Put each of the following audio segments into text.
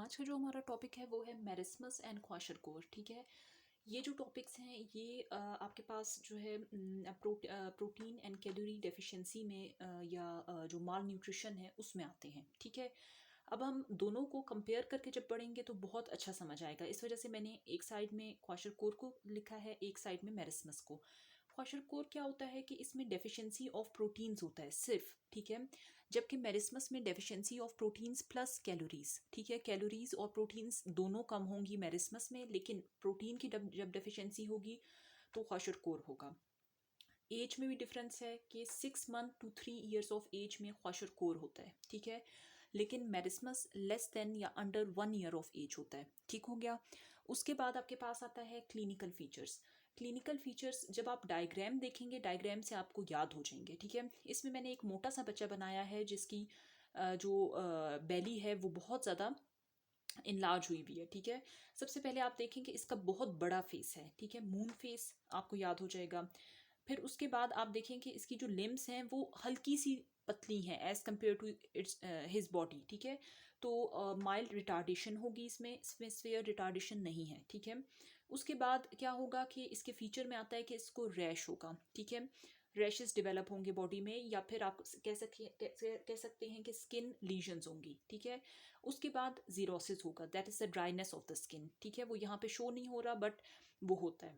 आज का जो हमारा टॉपिक है वो है मेरिस्मस एंड क्वाशरकोर। ठीक है, ये जो टॉपिक्स हैं ये आपके पास जो है प्रोटीन एंड कैलोरी डेफिशिएंसी में या जो माल न्यूट्रिशन है उसमें आते हैं। ठीक है, अब हम दोनों को कंपेयर करके जब पढ़ेंगे तो बहुत अच्छा समझ आएगा। इस वजह से मैंने एक साइड में क्वाशरकोर को लिखा है, एक साइड में मेरिस्मस को। क्वाशरकोर क्या होता है कि इसमें डेफिशिएंसी ऑफ प्रोटीन्स होता है सिर्फ। ठीक है, जबकि मेरिस्मस में deficiency of proteins plus calories. ठीक है, कैलोरीज और प्रोटीन्स दोनों कम होंगी मेरिस्मस में, लेकिन प्रोटीन की जब डेफिशिएंसी होगी तो क्वाशरकोर होगा। एज में भी डिफरेंस है कि 6 month to 3 years of age में क्वाशरकोर होता है। ठीक है, लेकिन मेरिस्मस लेस देन या अंडर 1 ईयर ऑफ एज होता है। ठीक हो गया। उसके बाद आपके पास आता है क्लिनिकल फीचर्स। क्लिनिकल फीचर्स जब आप डायग्राम देखेंगे, डायग्राम से आपको याद हो जाएंगे। ठीक है, इसमें मैंने एक मोटा सा बच्चा बनाया है जिसकी जो बेली है वो बहुत ज़्यादा इनलार्ज हुई भी है। ठीक है, सबसे पहले आप देखेंगे इसका बहुत बड़ा फेस है। ठीक है, मून फेस आपको याद हो जाएगा। फिर उसके बाद आप देखेंगे इसकी जो लिम्स हैं वो हल्की सी पतली हैं age compare to its his body. ठीक है, तो माइल्ड रिटार्डेशन होगी इसमें स्फेयर रिटार्डेशन नहीं है। ठीक है, उसके बाद क्या होगा कि इसके फीचर में आता है कि इसको रैश होगा। ठीक है, रैशेस डेवलप होंगे बॉडी में, या फिर आप कह सकते हैं कि स्किन लीजन्स होंगी। ठीक है, उसके बाद जीरोसिस होगा, that is the dryness of the skin. ठीक है, वो यहाँ पे शो नहीं हो रहा बट वो होता है।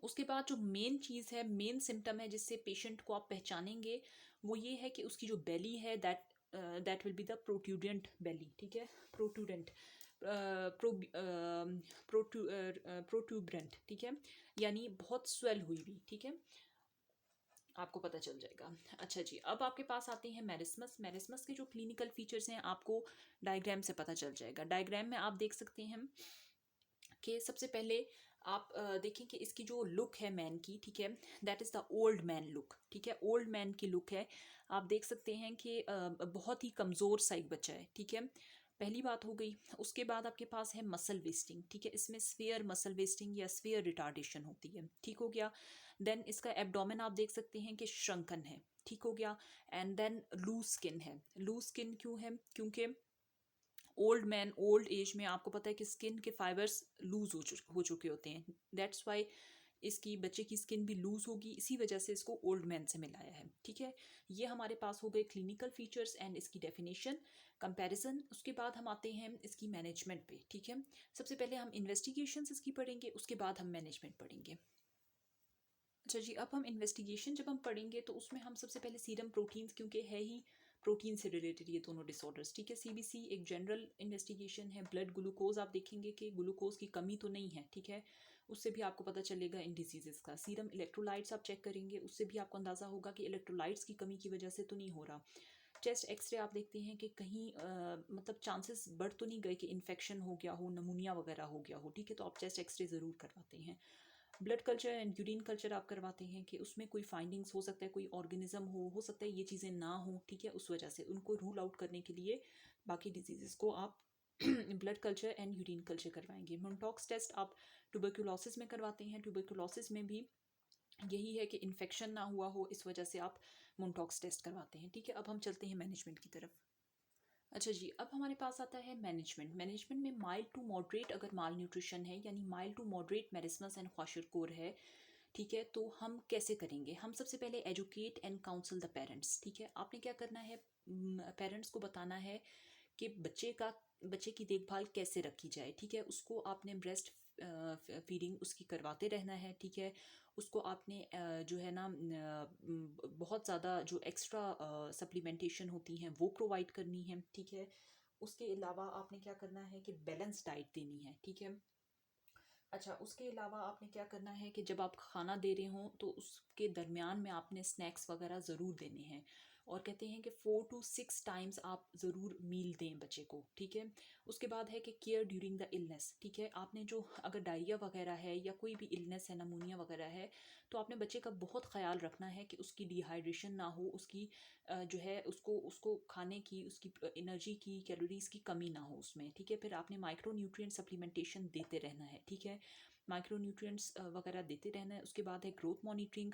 उसके बाद जो मेन चीज़ है, मेन सिम्टम है जिससे पेशेंट को आप पहचानेंगे, वो ये है कि उसकी जो बेली है दैट विल बी द प्रोट्यूडेंट बेली। ठीक है, प्रोट्यूडेंट प्रोट्यूबरेंट। ठीक है, यानी बहुत स्वेल हुई भी। ठीक है, आपको पता चल जाएगा। अच्छा जी, अब आपके पास आते हैं मेरिस्मस। मेरिस्मस के जो क्लिनिकल फीचर्स हैं आपको डायग्राम से पता चल जाएगा। डायग्राम में आप देख सकते हैं कि सबसे पहले आप देखें कि इसकी जो लुक है मैन की, ठीक है, that is the old man look. ठीक है, ओल्ड मैन की लुक है। आप देख सकते हैं कि बहुत ही कमज़ोर सा एक बच्चा है। ठीक है, पहली बात हो गई। उसके बाद आपके पास है मसल वेस्टिंग। ठीक है, इसमें स्फीयर मसल वेस्टिंग या स्फीयर रिटार्डेशन होती है। ठीक हो गया। देन इसका एब्डोमेन आप देख सकते हैं कि श्रंकन है। ठीक हो गया। एंड देन लूज स्किन है। लूज स्किन क्यों है? क्योंकि ओल्ड मैन ओल्ड एज में आपको पता है कि स्किन के फाइबर्स लूज हो चुके होते हैं। दैट्स वाई इसकी बच्चे की स्किन भी लूज होगी, इसी वजह से इसको ओल्ड मैन से मिलाया है। ठीक है, ये हमारे पास हो गए क्लिनिकल फीचर्स एंड इसकी डेफिनेशन कंपैरिजन। उसके बाद हम आते हैं इसकी मैनेजमेंट पे। ठीक है, सबसे पहले हम इन्वेस्टिगेशन इसकी पढ़ेंगे, उसके बाद हम मैनेजमेंट पढ़ेंगे। अच्छा जी, अब हम इन्वेस्टिगेशन जब हम पढ़ेंगे तो उसमें हम सबसे पहले सीरम प्रोटीन्स, क्योंकि है ही प्रोटीन से रिलेटेड ये दोनों डिसऑर्डर्स। ठीक है, सीबीसी एक जनरल इन्वेस्टिगेशन है। ब्लड ग्लूकोज आप देखेंगे कि ग्लूकोज की कमी तो नहीं है। ठीक है, उससे भी आपको पता चलेगा इन डिजीज़ का। सीरम इलेक्ट्रोलाइट्स आप चेक करेंगे, उससे भी आपको अंदाज़ा होगा कि इलेक्ट्रोलाइट्स की कमी की वजह से तो नहीं हो रहा। चेस्ट एक्सरे आप देखते हैं कि कहीं मतलब चांसेस बढ़ तो नहीं गए कि इन्फेक्शन हो गया हो, नमूनिया वगैरह हो गया हो। ठीक है, तो आप चेस्ट एक्सरे ज़रूर करवाते हैं। Blood culture and urine culture आप करवाते हैं कि उसमें कोई फाइंडिंग्स हो सकता है, कोई ऑर्गेनिज्म हो सकता है ये चीज़ें ना हो। ठीक है, उस वजह से उनको रूल आउट करने के लिए बाकी डिजीज़ को आप blood culture and urine culture करवाएंगे। मोन्टॉक्स टेस्ट आप ट्यूबरकुलोसिस में करवाते हैं। ट्यूबरकुलोसिस में भी यही है कि इन्फेक्शन ना हुआ हो, इस वजह से आप मोन्टॉक्स टेस्ट करवाते हैं। ठीक है, अब हम चलते हैं मैनेजमेंट की तरफ। अच्छा जी, अब हमारे पास आता है मैनेजमेंट। मैनेजमेंट में माइल्ड टू मॉडरेट अगर माल न्यूट्रिशन है, यानी माइल्ड टू मॉडरेट मेरिस्मस एंड क्वाशरकोर है। ठीक है, तो हम कैसे करेंगे? हम सबसे पहले educate and counsel the parents. ठीक है, आपने क्या करना है, पेरेंट्स को बताना है कि बच्चे की देखभाल कैसे रखी जाए। ठीक है, उसको आपने ब्रेस्ट फीडिंग उसकी करवाते रहना है। ठीक है, उसको आपने जो है ना बहुत ज़्यादा जो एक्स्ट्रा सप्लीमेंटेशन होती हैं वो प्रोवाइड करनी है। ठीक है, उसके अलावा आपने क्या करना है कि बैलेंस डाइट देनी है। ठीक है, अच्छा, उसके अलावा आपने क्या करना है कि जब आप खाना दे रहे हों तो उसके दरमियान में आपने स्नैक्स वगैरह ज़रूर देने हैं। और कहते हैं कि 4 to 6 टाइम्स आप ज़रूर मील दें बच्चे को। ठीक है, उसके बाद है कि केयर ड्यूरिंग द इलनेस। ठीक है, आपने जो अगर डायरिया वगैरह है या कोई भी इलनेस है, नमूनिया वगैरह है, तो आपने बच्चे का बहुत ख्याल रखना है कि उसकी डिहाइड्रेशन ना हो, उसकी जो है उसको उसको खाने की, उसकी एनर्जी की, कैलोरीज़ की कमी ना हो उसमें। ठीक है, फिर आपने माइक्रो न्यूट्रिएंट सप्लीमेंटेशन देते रहना है। ठीक है, माइक्रो न्यूट्रिएंट्स वगैरह देते रहना है। उसके बाद है ग्रोथ मॉनिटरिंग।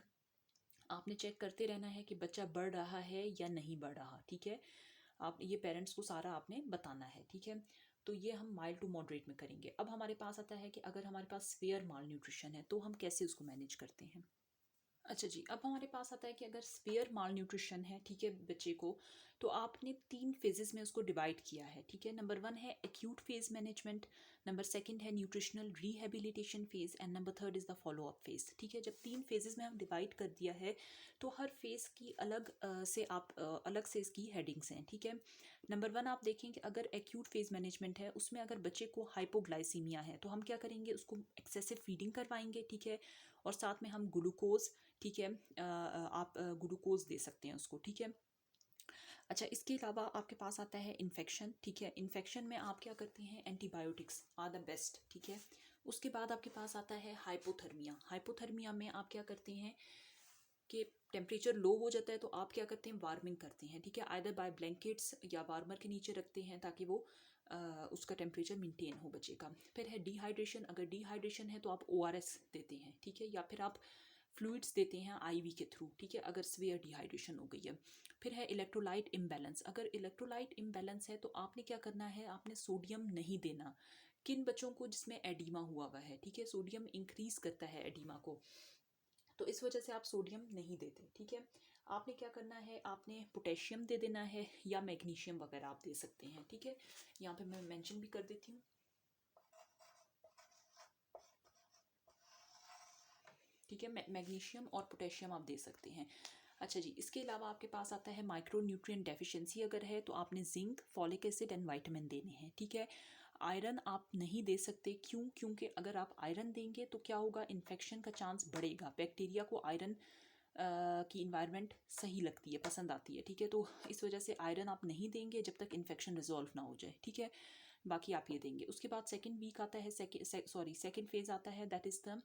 आपने चेक करते रहना है कि बच्चा बढ़ रहा है या नहीं बढ़ रहा। ठीक है, आप ये पेरेंट्स को सारा आपने बताना है। ठीक है, तो ये हम माइल्ड टू मॉडरेट में करेंगे। अब हमारे पास आता है कि अगर हमारे पास स्पेयर माल न्यूट्रिशन है तो हम कैसे उसको मैनेज करते हैं। अच्छा जी, अब हमारे पास आता है कि अगर स्पेयर माल न्यूट्रिशन है, ठीक है, बच्चे को, तो आपने 3 फेजेस में उसको डिवाइड किया है, ठीक है। नंबर 1 है एक्यूट फेज मैनेजमेंट, नंबर 2 है nutritional rehabilitation phase and number 3 is the follow up phase, ठीक है। जब 3 फेजेस में हम डिवाइड कर दिया है तो हर फेज की अलग से इसकी हेडिंग्स हैं, ठीक है। नंबर 1 आप देखें कि अगर एक्यूट फेज मैनेजमेंट है उसमें अगर बच्चे को हाइपोग्लाइसीमिया है तो हम क्या करेंगे, उसको एक्सेसिव फीडिंग करवाएंगे, ठीक है, और साथ में हम ग्लूकोज, ठीक है, आप ग्लूकोज दे सकते हैं उसको, ठीक है। अच्छा, इसके अलावा आपके पास आता है इन्फेक्शन, ठीक है। इन्फेक्शन में आप क्या करते हैं, एंटीबायोटिक्स आर द बेस्ट, ठीक है। उसके बाद आपके पास आता है हाइपोथर्मिया। हाइपोथर्मिया में आप क्या करते हैं कि टेम्परेचर लो हो जाता है तो आप क्या करते हैं, वार्मिंग करते हैं, ठीक है, आइदर बाय ब्लैंकेट्स या वार्मर के नीचे रखते हैं ताकि वो उसका टेम्परेचर मेंटेन हो बच्चे का। फिर है डिहाइड्रेशन, अगर डिहाइड्रेशन है तो आप ओआरएस देते हैं, ठीक है, या फिर आप फ्लूइड्स देते हैं आईवी के थ्रू, ठीक है, अगर सीवियर डिहाइड्रेशन हो गई है। फिर है इलेक्ट्रोलाइट इम्बैलेंस, अगर इलेक्ट्रोलाइट इम्बैलेंस है तो आपने क्या करना है, आपने सोडियम नहीं देना। किन बच्चों को, जिसमें एडीमा हुआ है, ठीक है, सोडियम इंक्रीज करता है एडीमा को, तो इस वजह से आप सोडियम नहीं देते, ठीक है। आपने क्या करना है, आपने पोटेशियम दे देना है या मैग्नीशियम वगैरह आप दे सकते हैं, ठीक है। यहाँ पे मैं मेंशन भी कर देती हूँ, ठीक है, मैग्नीशियम और पोटेशियम आप दे सकते हैं। अच्छा जी, इसके अलावा आपके पास आता है माइक्रो न्यूट्रिएंट डेफिशिएंसी अगर है तो आपने zinc, folic acid and vitamin देने हैं, ठीक है। आयरन आप नहीं दे सकते, क्यों, क्योंकि अगर आप आयरन देंगे तो क्या होगा, इन्फेक्शन का चांस बढ़ेगा। बैक्टीरिया को आयरन की इन्वायरमेंट सही लगती है, पसंद आती है, ठीक है, तो इस वजह से आयरन आप नहीं देंगे जब तक इन्फेक्शन रिजॉल्व ना हो जाए, ठीक है। बाकी आप ये देंगे। उसके बाद सेकेंड वीक आता है, सेकेंड फेज आता है, that is the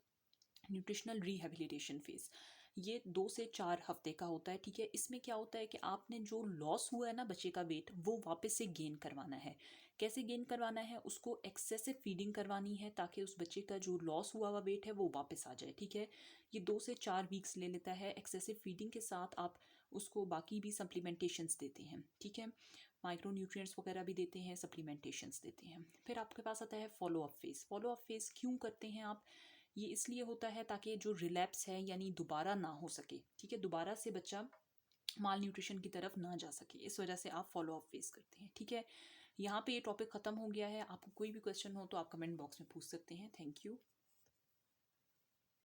nutritional rehabilitation phase. ये 2 से 4 हफ्ते का होता है, ठीक है। इसमें क्या होता है कि आपने जो लॉस हुआ है ना बच्चे का वेट, वो वापस से गेन करवाना है। कैसे गेन करवाना है, उसको एक्सेसिव फीडिंग करवानी है ताकि उस बच्चे का जो लॉस हुआ हुआ वेट है वो वापस आ जाए, ठीक है। ये 2 से 4 वीक्स ले लेता है। एक्सेसिव फीडिंग के साथ आप उसको बाकी भी सप्लीमेंटेशंस देते हैं, ठीक है, माइक्रो न्यूट्रिएंट्स वगैरह भी देते हैं, सप्लीमेंटेशंस देते हैं। फिर आपके पास आता है follow up phase. Follow up phase क्यों करते हैं आप, ये इसलिए होता है ताकि जो रिलैप्स है यानी दोबारा ना हो सके, ठीक है, दोबारा से बच्चा माल न्यूट्रिशन की तरफ ना जा सके, इस वजह से आप फॉलो अप फेस करते हैं, ठीक है। यहाँ पे ये टॉपिक ख़त्म हो गया है। आपको कोई भी क्वेश्चन हो तो आप कमेंट बॉक्स में पूछ सकते हैं। Thank you.